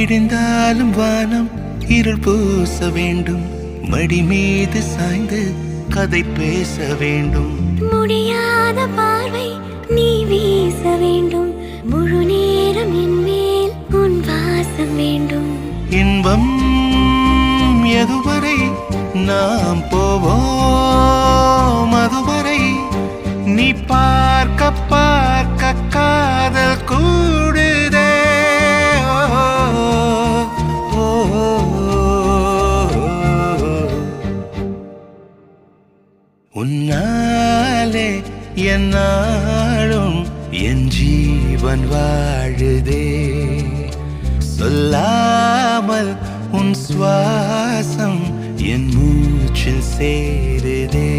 விழுந்தாலும் வானம் இருள் பூச வேண்டும், மடி மீது சாய்ந்து கதை பேச வேண்டும். முடியாத பார்வை நீ வீச வேண்டும், முழு நேரம் என் மேல் உன் வாசம் வேண்டும். இன்பம் எதுவரை நாம் போவோம், அதுவரை நீ பார்க்க பார்க்க காதல் கூடுதே. உன்னாலே என்னாலும் என் ஜீவன் வாழுதே, சொல்லாமல் உன் சுவாசம் என் மூச்சில் சேருதே.